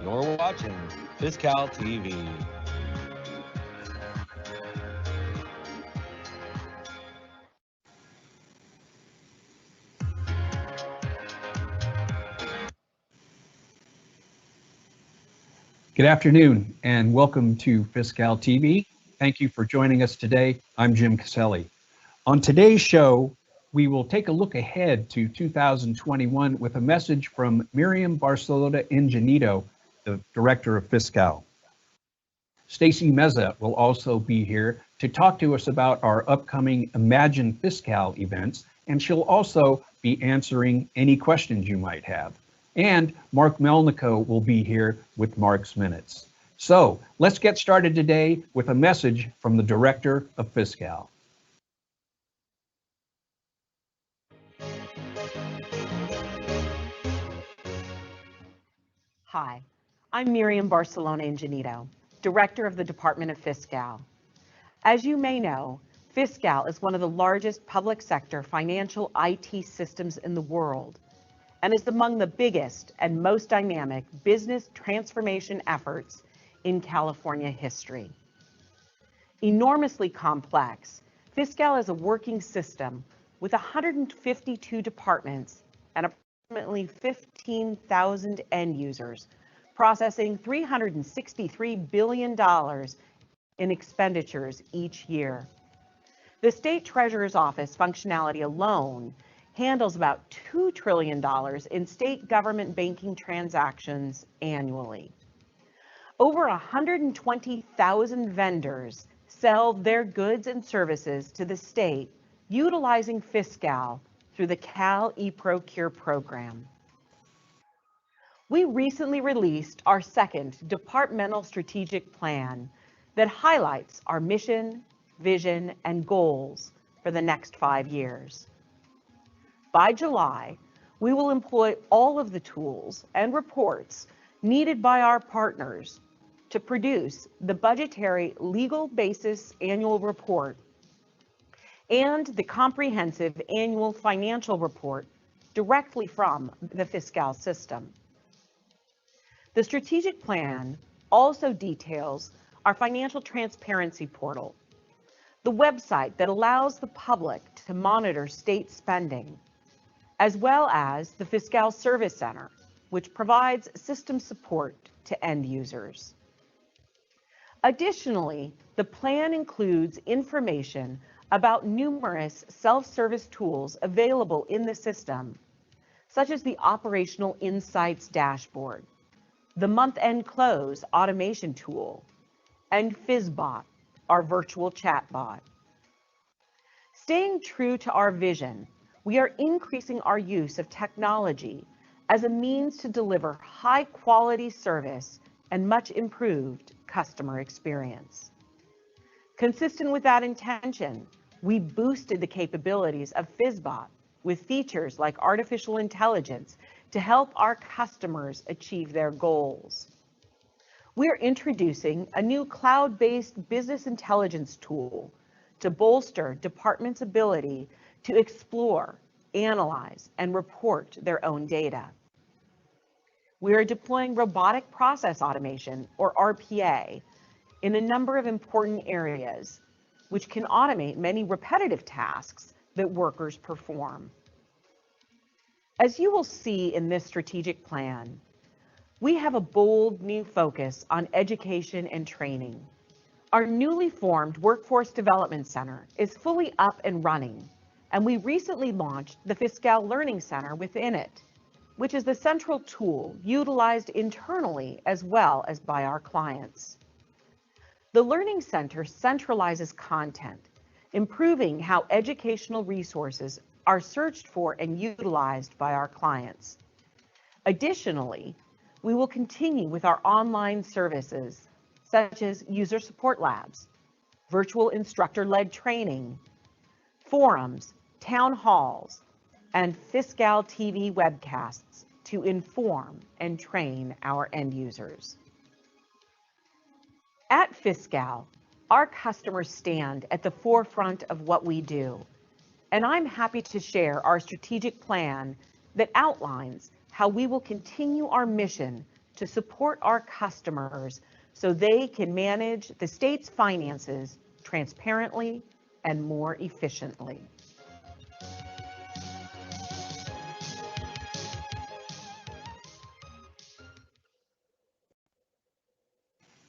You're watching CalTv. Good afternoon and welcome to Fiscal TV. Thank you for joining us today. I'm Jim Caselli. On today's show, we will take a look ahead to 2021 with a message from Miriam Barcelona Ingenito, the Director of Fiscal. Stacy Meza will also be here to talk to us about our upcoming Imagine Fiscal events, and she'll also be answering any questions you might have. And Mark Melnico will be here with Mark's Minutes. So let's get started today with a message from the Director of Fiscal. Hi, I'm Miriam Barcelona Ingenito, Director of the Department of Fiscal. As you may know, Fiscal is one of the largest public sector financial IT systems in the world and is among the biggest and most dynamic business transformation efforts in California history. Enormously complex, Fiscal is a working system with 152 departments and approximately 15,000 end users, processing $363 billion in expenditures each year. The State Treasurer's Office functionality alone handles about $2 trillion in state government banking transactions annually. Over 120,000 vendors sell their goods and services to the state utilizing Fiscal through the Cal eProcure program. We recently released our second departmental strategic plan that highlights our mission, vision, and goals for the next 5 years. By July, we will employ all of the tools and reports needed by our partners to produce the budgetary legal basis annual report and the comprehensive annual financial report directly from the Fiscal system. The strategic plan also details our financial transparency portal, the website that allows the public to monitor state spending, as well as the Fiscal Service Center, which provides system support to end users. Additionally, the plan includes information about numerous self-service tools available in the system, such as the Operational Insights Dashboard, the Month-End Close Automation Tool, and FizBot, our virtual chatbot. Staying true to our vision, we are increasing our use of technology as a means to deliver high-quality service and much improved customer experience. Consistent with that intention, we boosted the capabilities of FizBot with features like artificial intelligence to help our customers achieve their goals. We're introducing a new cloud-based business intelligence tool to bolster departments' ability to explore, analyze, and report their own data. We are deploying robotic process automation, or RPA, in a number of important areas, which can automate many repetitive tasks that workers perform. As you will see in this strategic plan, we have a bold new focus on education and training. Our newly formed Workforce Development Center is fully up and running, and we recently launched the Fiscal Learning Center within it, which is the central tool utilized internally as well as by our clients. The Learning Center centralizes content, improving how educational resources are searched for and utilized by our clients. Additionally, we will continue with our online services, such as user support labs, virtual instructor-led training, forums, town halls, and Fiscal TV webcasts to inform and train our end users. At Fiscal, our customers stand at the forefront of what we do, and I'm happy to share our strategic plan that outlines how we will continue our mission to support our customers so they can manage the state's finances transparently and more efficiently.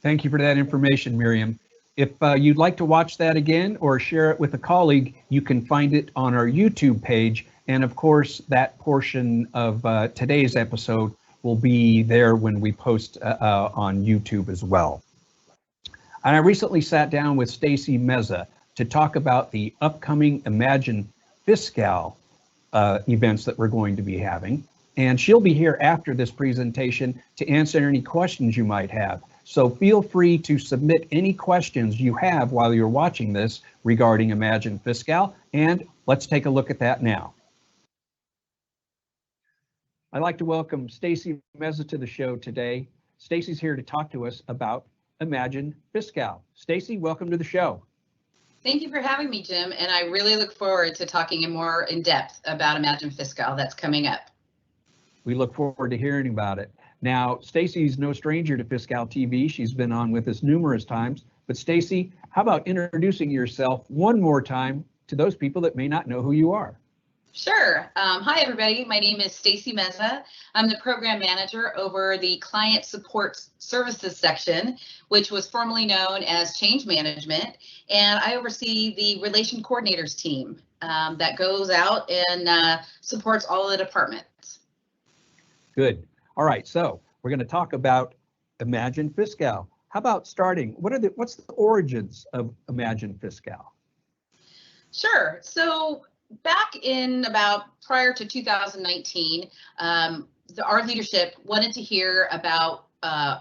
Thank you for that information, Miriam. If you'd like to watch that again or share it with a colleague, you can find it on our YouTube page. And of course, that portion of today's episode will be there when we post on YouTube as well. And I recently sat down with Stacy Meza to talk about the upcoming Imagine Fiscal events that we're going to be having. And she'll be here after this presentation to answer any questions you might have. So feel free to submit any questions you have while you're watching this regarding Imagine Fiscal, and let's take a look at that now. I'd like to welcome Stacy Meza to the show today. Stacy's here to talk to us about Imagine Fiscal. Stacy, welcome to the show. Thank you for having me, Jim, and I really look forward to talking more in depth about Imagine Fiscal that's coming up. We look forward to hearing about it. Now, Stacy's no stranger to CalTv. She's been on with us numerous times. But Stacy, how about introducing yourself one more time to those people that may not know who you are? Sure. Hi, everybody. My name is Stacy Meza. I'm the program manager over the Client Support Services section, which was formerly known as Change Management. And I oversee the Relation Coordinators team that goes out and supports all of the departments. Good. All right, so we're going to talk about Imagine Fiscal. How about starting? What's the origins of Imagine Fiscal? Sure. So back in about prior to 2019, our leadership wanted to hear about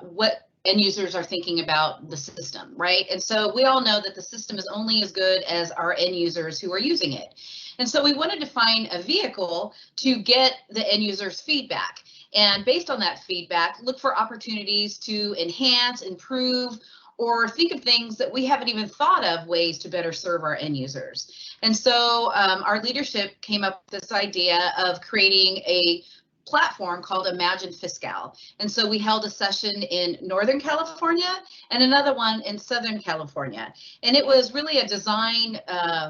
what end users are thinking about the system, right? And so we all know that the system is only as good as our end users who are using it. And so we wanted to find a vehicle to get the end users' feedback. And based on that feedback, look for opportunities to enhance, improve, or think of things that we haven't even thought of ways to better serve our end users. And so our leadership came up with this idea of creating a platform called Imagine Fiscal. And so we held a session in Northern California and another one in Southern California. And it was really a design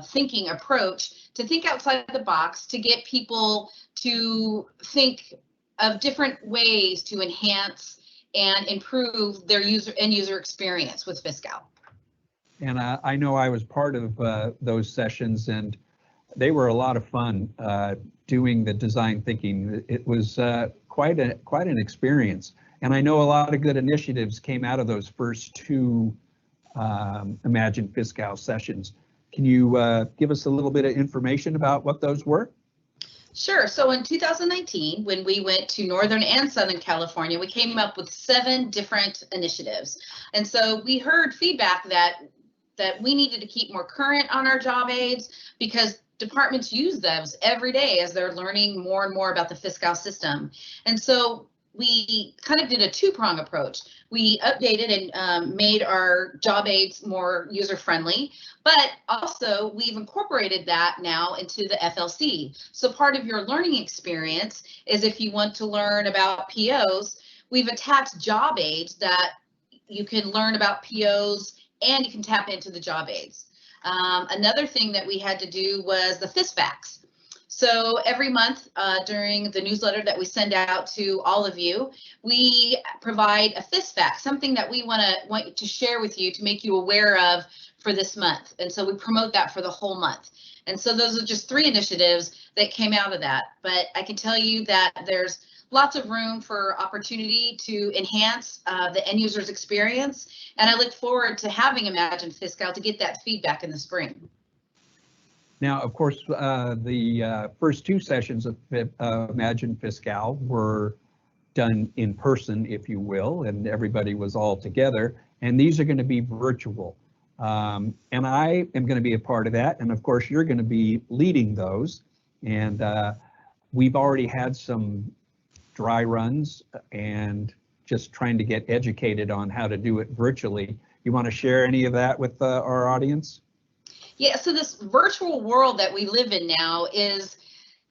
thinking approach to think outside the box to get people to think of different ways to enhance and improve their end user experience with Fiscal. And I know I was part of those sessions, and they were a lot of fun doing the design thinking. It was quite an experience, and I know a lot of good initiatives came out of those first two Imagine Fiscal sessions. Can you give us a little bit of information about what those were? Sure. So in 2019, when we went to Northern and Southern California, we came up with 7 different initiatives. And so we heard feedback that we needed to keep more current on our job aids because departments use those every day as they're learning more and more about the Fiscal system. And so we kind of did a 2-prong approach. We updated and made our job aids more user-friendly, but also we've incorporated that now into the FLC. So part of your learning experience is if you want to learn about POs, we've attached job aids that you can learn about POs and you can tap into the job aids. Another thing that we had to do was the FISFACs. So every month during the newsletter that we send out to all of you, we provide a FISFAC, something that we want to share with you to make you aware of for this month. And so we promote that for the whole month. And so those are just 3 initiatives that came out of that. But I can tell you that there's lots of room for opportunity to enhance the end user's experience. And I look forward to having Imagine Fiscal to get that feedback in the spring. Now, of course, the first 2 sessions of Imagine Fiscal were done in person, if you will, and everybody was all together. And these are going to be virtual. And I am going to be a part of that. And of course, you're going to be leading those. And we've already had some dry runs and just trying to get educated on how to do it virtually. You want to share any of that with our audience? Yeah, so this virtual world that we live in now is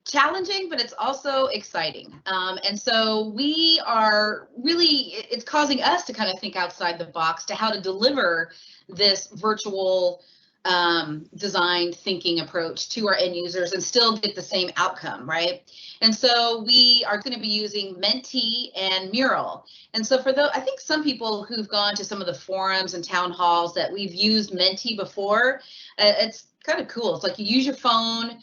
challenging, but it's also exciting. And so we are really, it's causing us to kind of think outside the box to how to deliver this virtual design thinking approach to our end users and still get the same outcome, right? And so we are going to be using Menti and Mural. And so for those, I think some people who've gone to some of the forums and town halls that we've used Menti before, it's kind of cool. It's like you use your phone,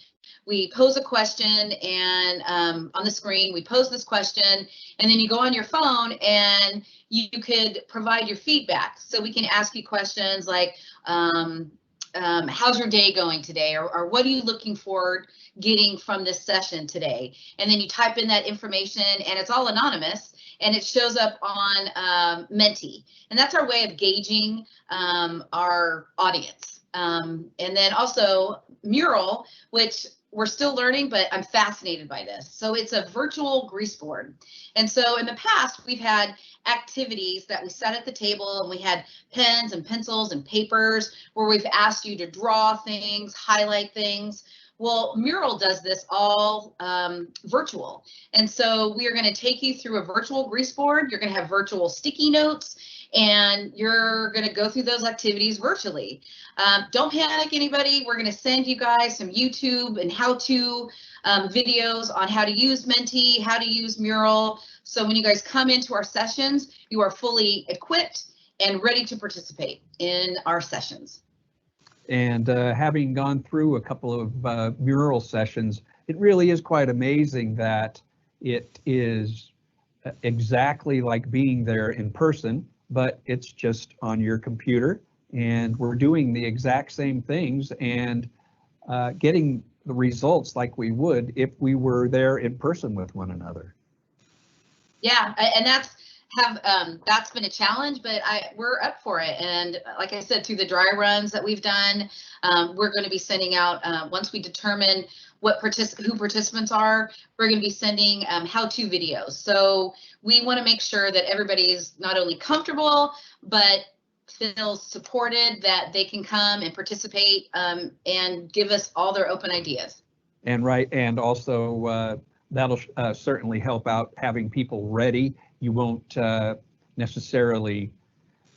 we pose a question, and on the screen we pose this question, and then you go on your phone and you could provide your feedback. So we can ask you questions like, how's your day going today? Or what are you looking for getting from this session today? And then you type in that information, and it's all anonymous, and it shows up on Menti. And that's our way of gauging our audience. And then also Mural, which we're still learning, but I'm fascinated by this. So it's a virtual grease board. And so in the past, we've had activities that we sat at the table and we had pens and pencils and papers where we've asked you to draw things, highlight things. Well, Mural does this all virtual. And so we are going to take you through a virtual grease board. You're going to have virtual sticky notes, and you're going to go through those activities virtually. Don't panic, anybody. We're going to send you guys some YouTube and how-to videos on how to use Menti, how to use Mural. So when you guys come into our sessions, you are fully equipped and ready to participate in our sessions. And having gone through a couple of mural sessions, it really is quite amazing that it is exactly like being there in person, but it's just on your computer, and we're doing the exact same things and getting the results like we would if we were there in person with one another. Yeah, and that's been a challenge, but we're up for it. And like I said, through the dry runs that we've done, we're going to be sending out, once we determine who participants are, we're going to be sending how-to videos. So we want to make sure that everybody's not only comfortable, but feels supported, that they can come and participate and give us all their open ideas. And right, and also that'll certainly help out having people ready. You won't necessarily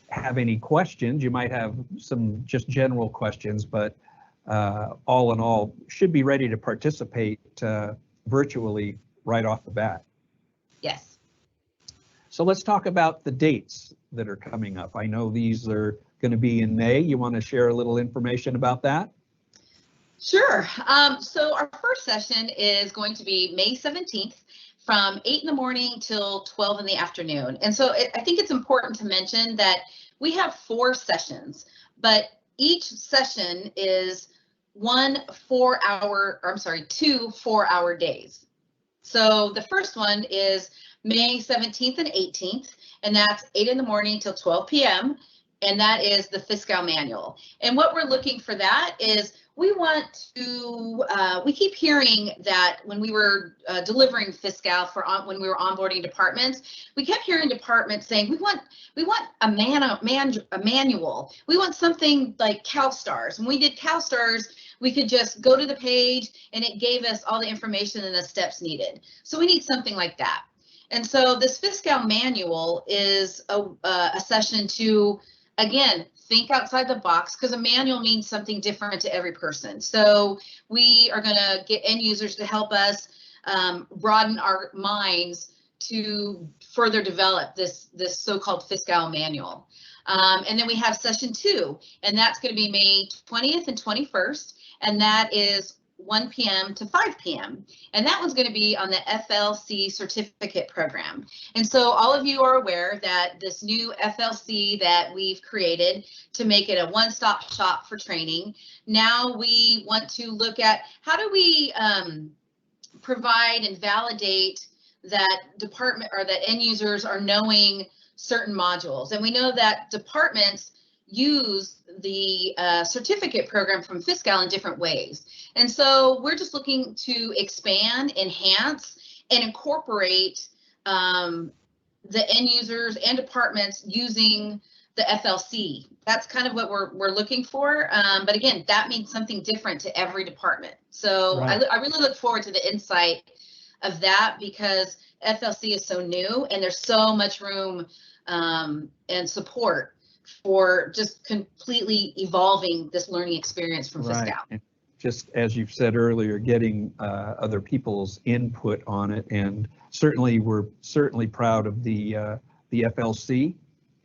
have any questions. You might have some just general questions, but all in all, should be ready to participate virtually right off the bat. Yes. So let's talk about the dates that are coming up. I know these are going to be in May. You want to share a little information about that? Sure. So our first session is going to be May 17th from 8 in the morning till 12 in the afternoon. And so I think it's important to mention that we have 4 sessions, but each session is 2 4-hour days. So the first one is May 17th and 18th, and that's 8 in the morning till 12 p.m. And that is the Fiscal Manual. And what we're looking for that is we want to, we keep hearing that when we were delivering Fiscal when we were onboarding departments, we kept hearing departments saying, we want a manual. We want something like CalSTARS. When we did CalSTARS, we could just go to the page and it gave us all the information and the steps needed. So we need something like that. And so this Fiscal Manual is a session to, again, think outside the box, because a manual means something different to every person. So we are going to get end users to help us broaden our minds to further develop this so-called Fiscal Manual. And then we have session 2, and that's going to be May 20th and 21st, and that is 1 p.m. to 5 p.m. And that one's going to be on the FLC certificate program. And so all of you are aware that this new FLC that we've created to make it a one-stop shop for training. Now we want to look at how do we provide and validate that department or that end users are knowing certain modules. And we know that departments use the certificate program from Fiscal in different ways. And so we're just looking to expand, enhance, and incorporate the end users and departments using the FLC. That's kind of what we're looking for. But again, that means something different to every department. So Right. I really look forward to the insight of that, because FLC is so new and there's so much room and support for just completely evolving this learning experience from Right. Fiscal. And just as you've said earlier, getting other people's input on it, and we're certainly proud of the FLC.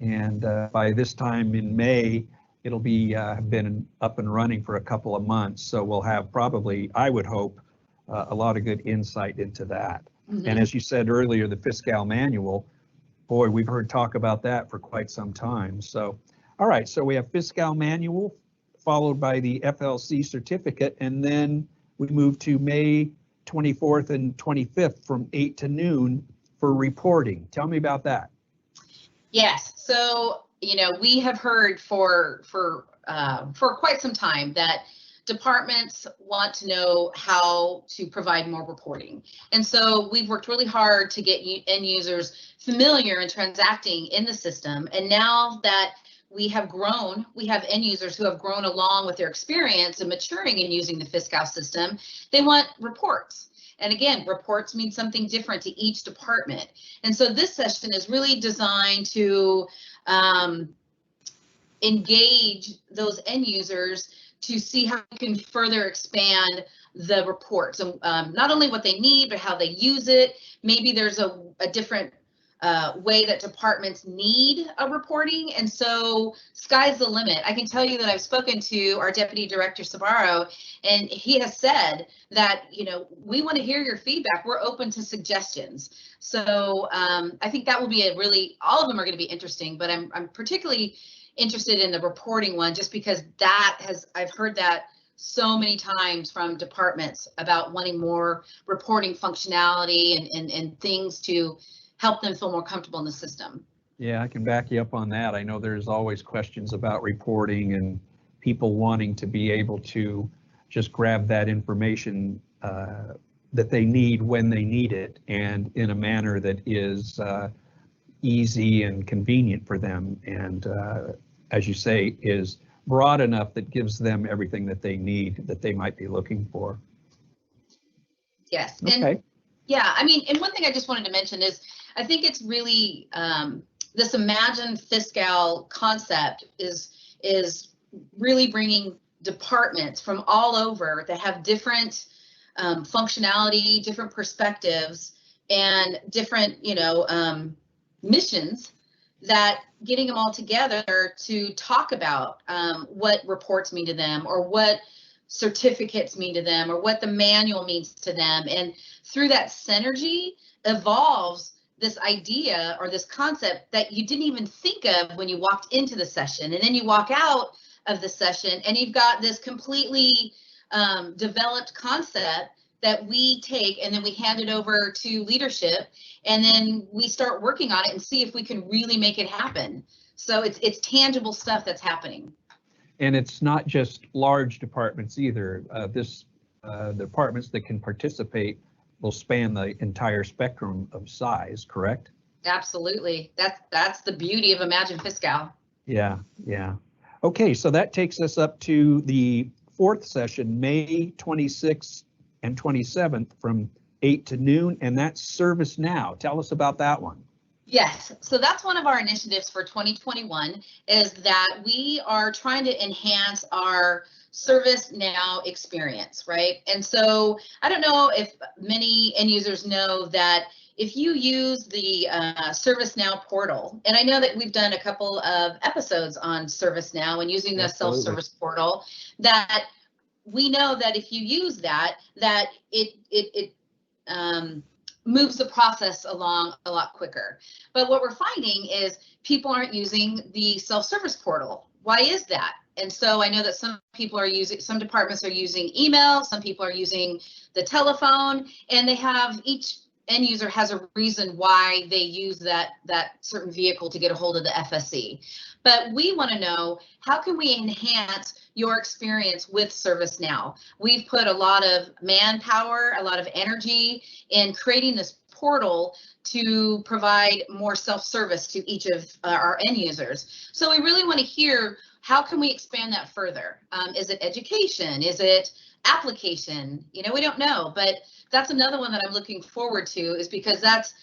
And by this time in May, it'll be been up and running for a couple of months. So we'll have probably, I would hope, a lot of good insight into that. Mm-hmm. And as you said earlier, the Fiscal manual, boy, we've heard talk about that for quite some time. So, all right, so we have Fiscal manual followed by the FLC certificate, and then we move to May 24th and 25th from 8 to noon for reporting. Tell me about that. Yes. So, we have heard for quite some time that departments want to know how to provide more reporting. And so we've worked really hard to get end users familiar and transacting in the system. And now that we have grown, we have end users who have grown along with their experience and maturing in using the Fiscal system, they want reports. And again, reports mean something different to each department. And so this session is really designed to engage those end users to see how we can further expand the reports, and not only what they need, but how they use it. Maybe there's a different way that departments need a reporting. And so sky's the limit. I can tell you that I've spoken to our Deputy Director Sabaro, and he has said that, we want to hear your feedback. We're open to suggestions. So I think that will be all of them are going to be interesting, but I'm particularly interested in the reporting one, just because I've heard that so many times from departments about wanting more reporting functionality and things to help them feel more comfortable in the system. Yeah, I can back you up on that. I know there's always questions about reporting and people wanting to be able to just grab that information that they need when they need it, and in a manner that is easy and convenient for them, and as you say, is broad enough that gives them everything that they need, that they might be looking for. Yes. Okay. And yeah, and one thing I just wanted to mention is, I think it's really this Imagine Fiscal concept is really bringing departments from all over that have different functionality, different perspectives, and different missions, that getting them all together to talk about what reports mean to them, or what certificates mean to them, or what the manual means to them. And through that synergy evolves this idea or this concept that you didn't even think of when you walked into the session. And then you walk out of the session and you've got this completely developed concept that we take, and then we hand it over to leadership, and then we start working on it and see if we can really make it happen. So it's tangible stuff that's happening. And it's not just large departments either. The departments that can participate will span the entire spectrum of size, correct? Absolutely. That's the beauty of Imagine Fiscal. Yeah. Okay, so that takes us up to the fourth session, May 26th and 27th from 8 to noon, and that's ServiceNow. Tell us about that one. Yes, so that's one of our initiatives for 2021, is that we are trying to enhance our ServiceNow experience, right? And so I don't know if many end users know that if you use the ServiceNow portal, and I know that we've done a couple of episodes on ServiceNow and using the self-service portal, that we know that if you use that it moves the process along a lot quicker. But what we're finding is people aren't using the self-service portal. Why is that? And so I know that some departments are using email, some people are using the telephone, and each end user has a reason why they use that certain vehicle to get a hold of the FSC. But we want to know, how can we enhance your experience with ServiceNow? We've put a lot of manpower, a lot of energy in creating this portal to provide more self-service to each of our end users. So we really want to hear, how can we expand that further? Is it education? Is it application? You know, we don't know, but that's another one that I'm looking forward to, is because that's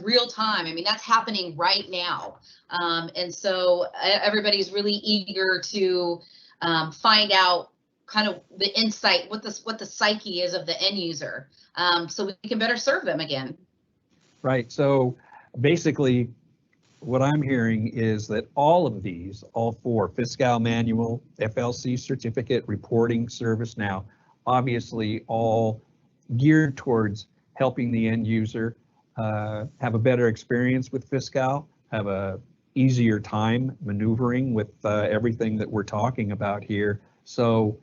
real time. I mean, that's happening right now. And so everybody's really eager to find out kind of the insight, what the psyche is of the end user, so we can better serve them again. Right. So basically, what I'm hearing is that all of these, all four, Fiscal Manual, FLC Certificate, Reporting, ServiceNow, obviously all geared towards helping the end user have a better experience with Fiscal, have a easier time maneuvering with everything that we're talking about here. So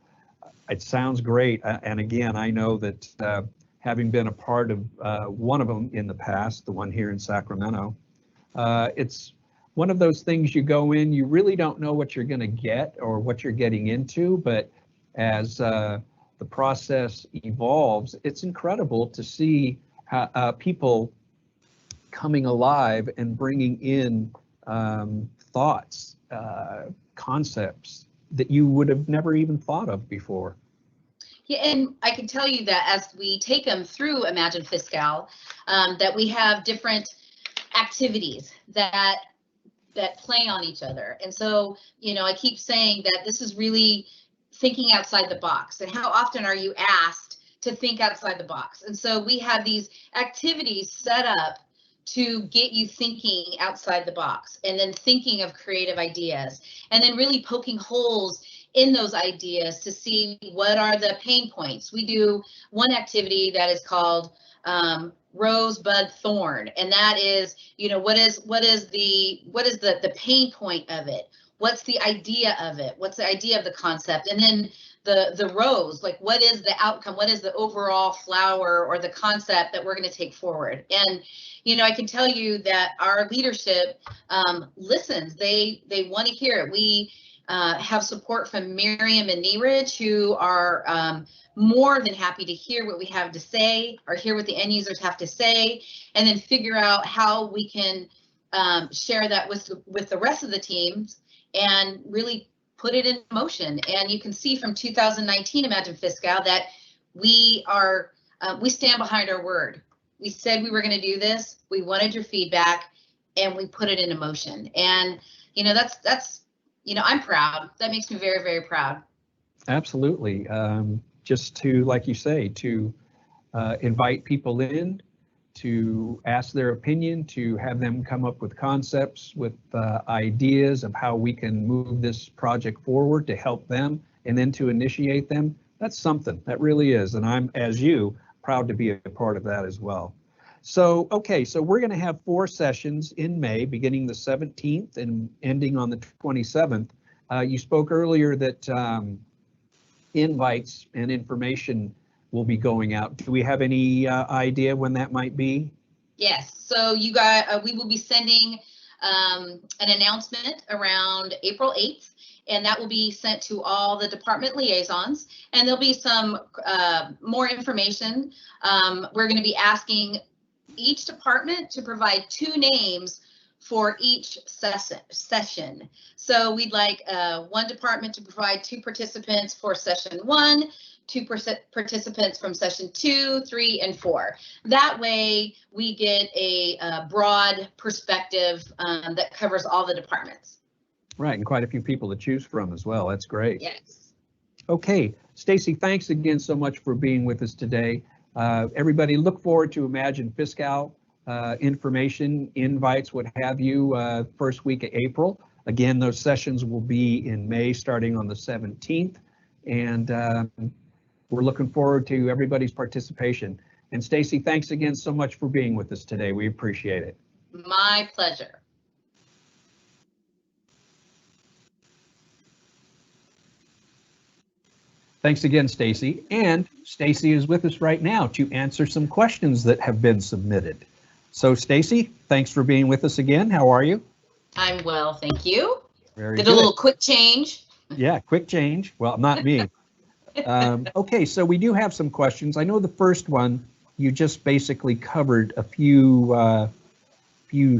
it sounds great. And again, I know that having been a part of one of them in the past, the one here in Sacramento, it's one of those things you go in, you really don't know what you're going to get or what you're getting into, but as the process evolves, it's incredible to see people coming alive and bringing in thoughts, concepts that you would have never even thought of before. Yeah, and I can tell you that as we take them through Imagine Fiscal, that we have different activities that play on each other. And so, you know, I keep saying that this is really thinking outside the box. And how often are you asked to think outside the box? And so we have these activities set up to get you thinking outside the box, and then thinking of creative ideas, and then really poking holes in those ideas to see what are the pain points. We do one activity that is called Rosebud Thorn, and that is, you know, what is the pain point of it? What's the idea of it? What's the idea of the concept? And then the rose, like, what is the outcome? What is the overall flower or the concept that we're going to take forward? And, you know, I can tell you that our leadership listens. They want to hear it. We have support from Miriam and Neeraj, who are more than happy to hear what we have to say, or hear what the end users have to say, and then figure out how we can share that with the rest of the teams and really put it in motion. And you can see from 2019 Imagine Fiscal that we stand behind our word. We said we were going to do this. We wanted your feedback, and we put it into motion. And, you know, that's you know, I'm proud. That makes me very, very proud. Absolutely. Just to, like you say, to invite people in, to ask their opinion, to have them come up with concepts, with ideas of how we can move this project forward to help them, and then to initiate them. That's something. That really is. And I'm, as you, proud to be a part of that as well. So, okay, so we're going to have 4 sessions in May, beginning the 17th and ending on the 27th. You spoke earlier that invites and information will be going out. Do we have any idea when that might be? Yes, so you guys, we will be sending an announcement around April 8th, and that will be sent to all the department liaisons, and there'll be some more information. We're going to be asking each department to provide 2 names for each session. So we'd like one department to provide 2 participants for session 1, 2 participants from session 2, 3, and 4. That way we get a broad perspective that covers all the departments. Right, and quite a few people to choose from as well. That's great. Yes. Okay, Stacy, thanks again so much for being with us today. Everybody look forward to Imagine Fiscal information, invites, what have you, first week of April. Again, those sessions will be in May, starting on the 17th. And we're looking forward to everybody's participation. And Stacy, thanks again so much for being with us today. We appreciate it. My pleasure. Thanks again, Stacy. And Stacy is with us right now to answer some questions that have been submitted. So Stacy, thanks for being with us again. How are you? I'm well, thank you. Very Did good. a little quick change. Yeah, quick change. Well, not me. Okay, so we do have some questions. I know the first one you just basically covered a few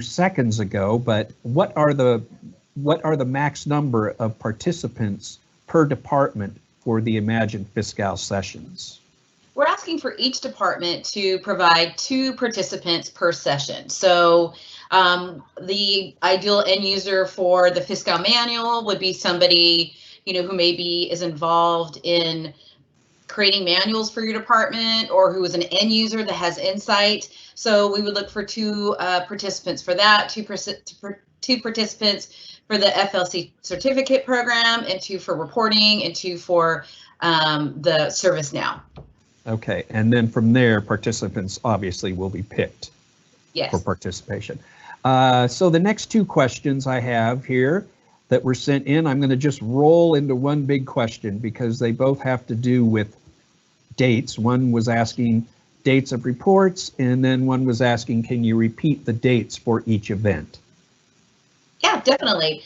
seconds ago, but what are the max number of participants per department for the Imagine Fiscal sessions? We're asking for each department to provide 2 participants per session. So the ideal end user for the Fiscal Manual would be somebody, who maybe is involved in creating manuals for your department, or who is an end user that has insight. So we would look for 2 participants for that, 2 participants for the FLC certificate program, and 2 for reporting, and 2 for the ServiceNow. Okay, and then from there, participants obviously will be picked for Yes. participation. So the next 2 questions I have here that were sent in, I'm going to just roll into one big question because they both have to do with dates. One was asking dates of reports, and then one was asking, can you repeat the dates for each event? Yeah, definitely.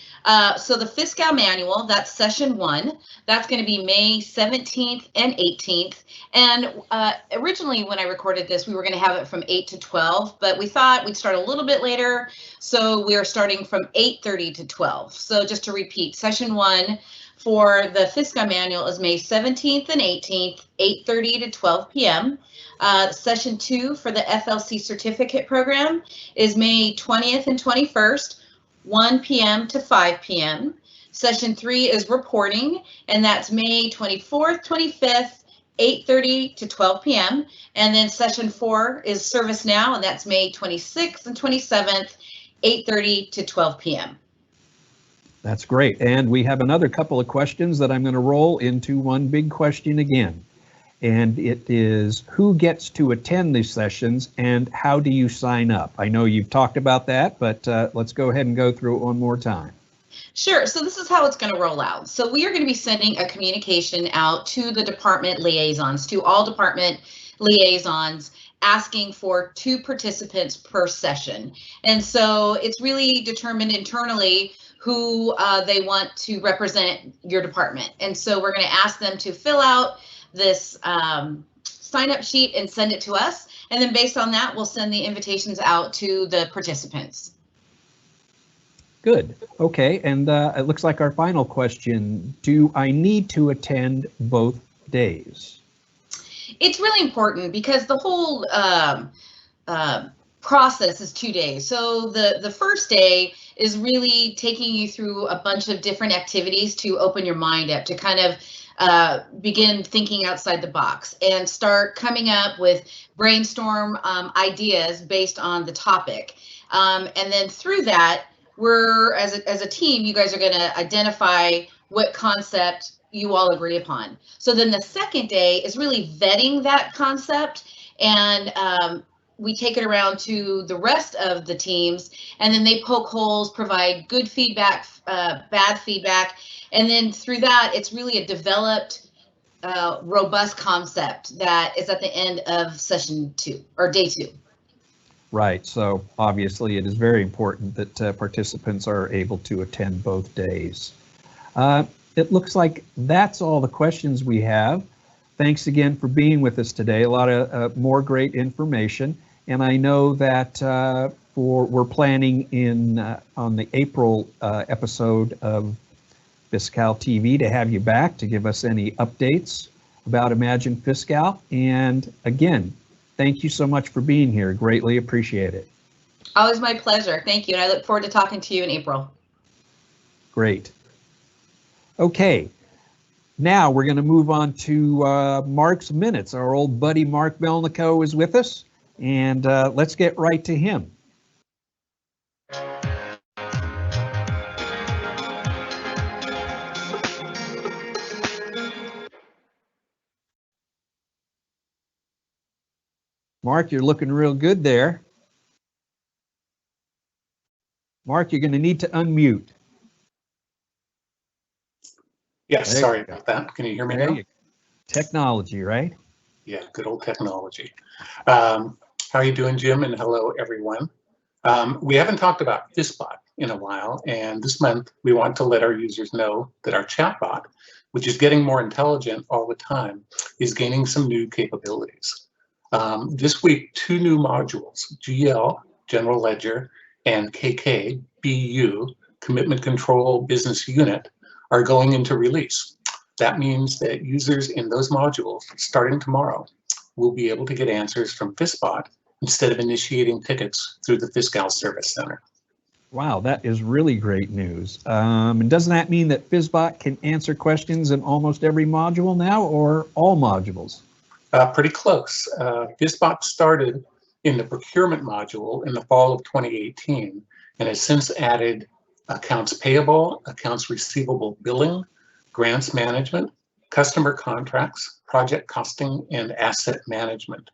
So the Fiscal Manual, that's session 1. That's going to be May 17th and 18th. And originally when I recorded this, we were going to have it from 8 to 12, but we thought we'd start a little bit later. So we are starting from 8:30 to 12. So just to repeat, session 1 for the Fiscal Manual is May 17th and 18th, 8:30 to 12 p.m. Session 2 for the FLC certificate program is May 20th and 21st. 1 p.m. to 5 p.m. Session 3 is reporting, and that's May 24th, 25th, 8:30 to 12 p.m. And then session 4 is ServiceNow, and that's May 26th and 27th, 8:30 to 12 p.m. That's great. And we have another couple of questions that I'm going to roll into one big question again. And it is, who gets to attend these sessions and how do you sign up? I know you've talked about that, but let's go ahead and go through it one more time. Sure. So this is how it's going to roll out. So we are going to be sending a communication out to the department liaisons, to all department liaisons, asking for 2 participants per session. And so it's really determined internally who they want to represent your department. And so we're going to ask them to fill out this sign-up sheet and send it to us. And then based on that, we'll send the invitations out to the participants. Good. Okay. And it looks like our final question, do I need to attend both days? It's really important because the whole process is 2 days. So the first day is really taking you through a bunch of different activities to open your mind up, to kind of begin thinking outside the box and start coming up with brainstorm ideas based on the topic. And then through that, we're, as a team, you guys are going to identify what concept you all agree upon. So then the second day is really vetting that concept, and we take it around to the rest of the teams, and then they poke holes, provide good feedback, bad feedback, and then through that, it's really a developed, robust concept that is at the end of session 2 or day 2. Right. So obviously it is very important that participants are able to attend both days. It looks like that's all the questions we have. Thanks again for being with us today. A lot of more great information. And I know that we're planning on the April episode of CalTv to have you back to give us any updates about Imagine Fiscal. And again, thank you so much for being here. Greatly appreciate it. Always my pleasure. Thank you. And I look forward to talking to you in April. Great. Okay. Now we're going to move on to Mark's Minutes. Our old buddy Mark Melnico is with us, and let's get right to him. Mark, you're looking real good there. Mark, you're going to need to unmute. Yes, sorry about that. Can you hear me now? Technology, right? Yeah, good old technology. How are you doing, Jim? And hello, everyone. We haven't talked about FISBot in a while, and this month we want to let our users know that our chatbot, which is getting more intelligent all the time, is gaining some new capabilities. This week, 2 new modules, GL, General Ledger, and KK, BU, Commitment Control Business Unit, are going into release. That means that users in those modules, starting tomorrow, will be able to get answers from FISBot instead of initiating tickets through the Fiscal Service Center. Wow, that is really great news. And doesn't that mean that FISBot can answer questions in almost every module now, or all modules? Pretty close. FISBot started in the procurement module in the fall of 2018 and has since added accounts payable, accounts receivable billing, grants management, customer contracts, project costing, and asset management.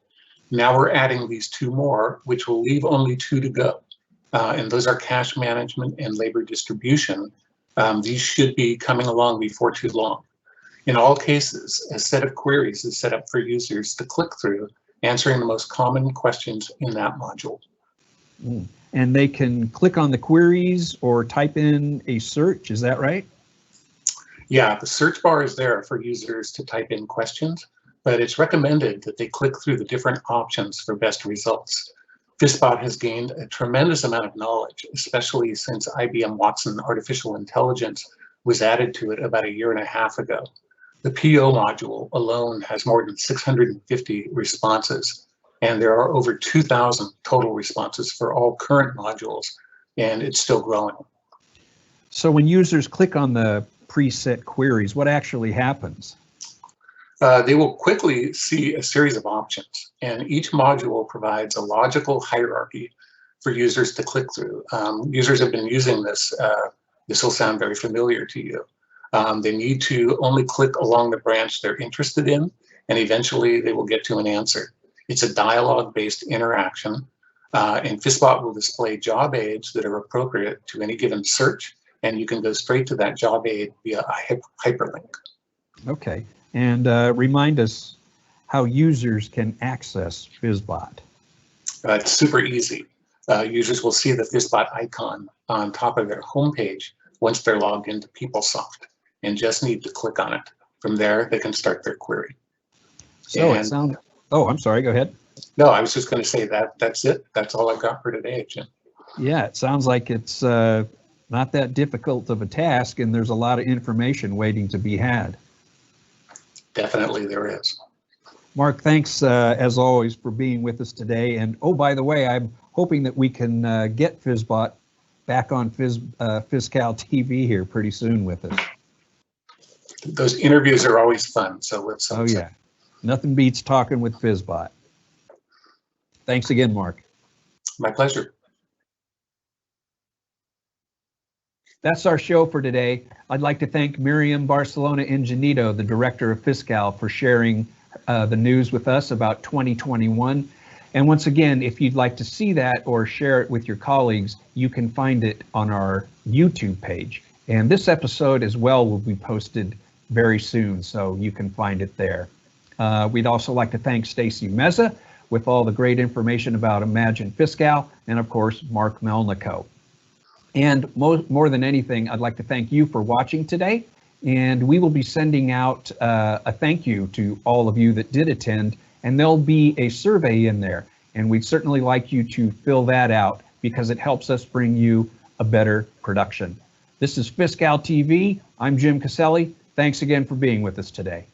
Now we're adding these 2 more, which will leave only 2 to go. And those are cash management and labor distribution. These should be coming along before too long. In all cases, a set of queries is set up for users to click through, answering the most common questions in that module. And they can click on the queries or type in a search, is that right? Yeah, the search bar is there for users to type in questions, but it's recommended that they click through the different options for best results. FISBot has gained a tremendous amount of knowledge, especially since IBM Watson Artificial Intelligence was added to it about 1.5 years ago. The PO module alone has more than 650 responses, and there are over 2,000 total responses for all current modules, and it's still growing. So when users click on the preset queries, what actually happens? They will quickly see a series of options, and each module provides a logical hierarchy for users to click through. Users have been using this. This will sound very familiar to you. They need to only click along the branch they're interested in, and eventually they will get to an answer. It's a dialogue-based interaction, and FISBot will display job aids that are appropriate to any given search, and you can go straight to that job aid via a hyperlink. Okay, and remind us how users can access FISBot. It's super easy. Users will see the FISBot icon on top of their homepage once they're logged into PeopleSoft and just need to click on it. From there, they can start their query. So it sounds, oh, I'm sorry, go ahead. No, I was just going to say that's it. That's all I've got for today, Jim. Yeah, it sounds like it's not that difficult of a task, and there's a lot of information waiting to be had. Definitely there is. Mark, thanks as always for being with us today. And oh, by the way, I'm hoping that we can get FISBot back on Fiscal TV here pretty soon with us. Those interviews are always fun, so let's. Oh yeah, nothing beats talking with FISBot. Thanks again, Mark. My pleasure. That's our show for today. I'd like to thank Miriam Barcelona Ingenito, the director of Fiscal, for sharing the news with us about 2021. And once again, if you'd like to see that or share it with your colleagues, you can find it on our YouTube page. And this episode as well will be posted very soon, so you can find it there. We'd also like to thank Stacy Meza with all the great information about Imagine Fiscal, and of course, Mark Melnico. And more than anything, I'd like to thank you for watching today. And we will be sending out a thank you to all of you that did attend, and there'll be a survey in there. And we'd certainly like you to fill that out because it helps us bring you a better production. This is Fiscal TV. I'm Jim Caselli. Thanks again for being with us today.